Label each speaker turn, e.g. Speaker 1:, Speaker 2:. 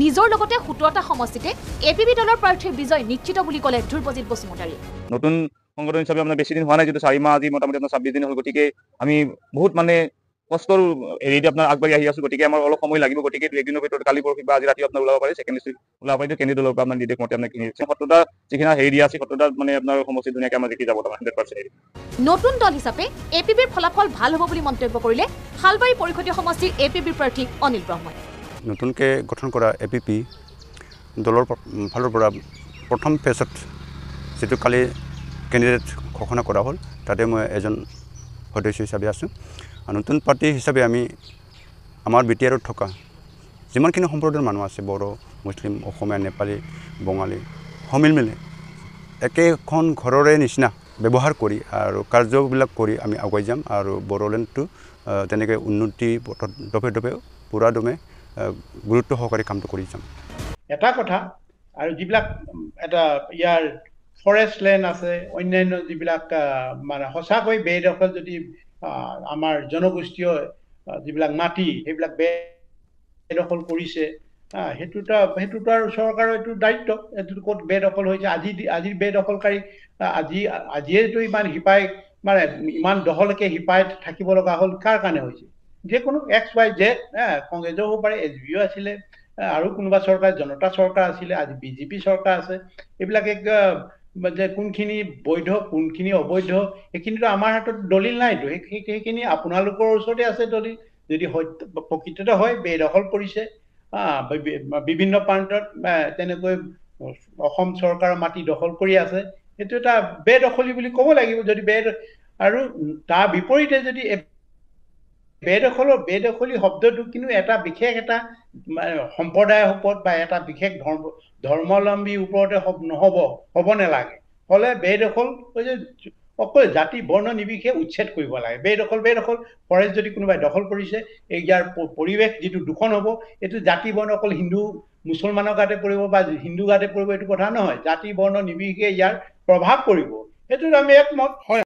Speaker 1: নিজৰ লগতে 17টা সমষ্টিতে এপিবি দলৰ প্ৰাৰ্থীৰ বিজয় নিশ্চিত বুলি ক'লে ধ্ৰুৱজিৎ বসুমতাৰীয়ে।
Speaker 2: নতুন সংগঠন হিচাপে আপোনাৰ বেছি দিন হোৱা নাই, যেটো 4 মাহ আজি মোটামুটি আপোনাৰ 26 দিন হ'ল। গতিকে আমি বহুত কষ্টৰ হেৰিত আপোনাৰ আগবাঢ়ি আহি আছো। গতিকে আমাৰ অলপ সময় লাগিব। গতিকে 2 দিনৰ ভিতৰত কালি পৰহি বা আজি ৰাতি আপোনাৰ ওলাব পাৰে, ছেকেণ্ড লিষ্ট ওলাব পাৰে। কেন্দ্ৰীয় দলৰ পৰা আপোনাৰ নিৰ্দেশ মতে আপোনাৰ 17টা যিখিনি হেৰি দিয়া আছে 17টা আপোনাৰ সমষ্টি ধুনীয়াকৈ আমাৰ দেখি যাব 100%।
Speaker 1: নতুন দল হিচাপে এপিবিৰ ফলাফল ভাল হ'ব বুলি মন্তব্য কৰিলে শালবাৰী পৰিষদীয় সমষ্টিৰ এপিবিৰ প্ৰাৰ্থী অনিল ব্ৰহ্মই।
Speaker 3: নতুনকৈ গঠন কৰা এপিপি দলৰ ফালৰ পৰা প্ৰথম ফেজত যেটো কালি কেণ্ডিডেট ঘোষণা কৰা হ'ল, তাতে মই এজন সদস্য হিচাপে আছোঁ। নতুন পাৰ্টি হিচাপে আমি আমাৰ বিটিআৰত থকা যিমানখিনি সম্প্ৰদায়ৰ মানুহ আছে, বড়ো, মুছলিম, অসমীয়া, নেপালী, বঙালী সমিল মিলে একেখন ঘৰৰে নিচিনা ব্যৱহাৰ কৰি আৰু কাৰ্যবিলাক কৰি আমি আগুৱাই যাম। আৰু বড়োলেণ্ডটো তেনেকৈ উন্নতি দফে দফে পুৰা দমে গুৰুত্ব সহকাৰে কামটো কৰি যাম।
Speaker 4: এটা কথা, আৰু যিবিলাক এটা ইয়াৰ ফৰেষ্ট লেণ্ড আছে, অন্যান্য যিবিলাক মানে সঁচাকৈ বেদখল যদি আমাৰ জনগোষ্ঠীয় যিবিলাক মাটি সেইবিলাক বেদখল কৰিছে, সেইটোতো আৰু চৰকাৰৰ এইটো দায়িত্ব। এইটো ক'ত বেদখল হৈছে, আজিৰ বেদখলকাৰী আজিয়েতো ইমান শিপাই মানে ইমান দহলৈকে শিপাই থাকিব লগা হ'ল, কাৰ কাৰণে হৈছে? যিকোনো XYZ, কংগ্ৰেছো হ'ব পাৰে, SBও আছিলে, আৰু কোনোবা চৰকাৰ জনতা চৰকাৰ আছিলে, আজি বিজেপি চৰকাৰ আছে। এইবিলাক যে কোনখিনি বৈধ কোনখিনি অবৈধ সেইখিনিতো আমাৰ হাতত দলিল নাইতো। সেইখিনি আপোনালোকৰ ওচৰতে আছে দলিল। যদি প্ৰকৃততে হয় বেদখল কৰিছে, বিভিন্ন প্ৰান্তত তেনেকৈ অসম চৰকাৰৰ মাটি দখল কৰি আছে, সেইটো এটা বেদখলি বুলি ক'ব লাগিব। যদি আৰু তাৰ বিপৰীতে যদি বেদখলি শব্দটো কিন্তু এটা বিশেষ এটা সম্প্ৰদায়ৰ ওপৰত বা এটা বিশেষ ধৰ্মাৱলম্বীৰ ওপৰতে হ'ব নালাগে। হ'লে বেদখল হৈছে অকল জাতি বৰ্ণ নিৰ্বিশেষে উচ্ছেদ কৰিব লাগে। বেদখল ফৰেষ্ট যদি কোনোবাই দখল কৰিছে, ইয়াৰ পৰিৱেশ যিটো দূষণ হ'ব, এইটো জাতি বৰ্ণ অকল হিন্দু মুছলমানৰ গাতে পৰিব বা হিন্দু গাতে পৰিব এইটো কথা নহয়। জাতি বৰ্ণ নিৰ্বিশেষে ইয়াৰ প্ৰভাৱ পৰিব, সেইটোত আমি একমত হয়।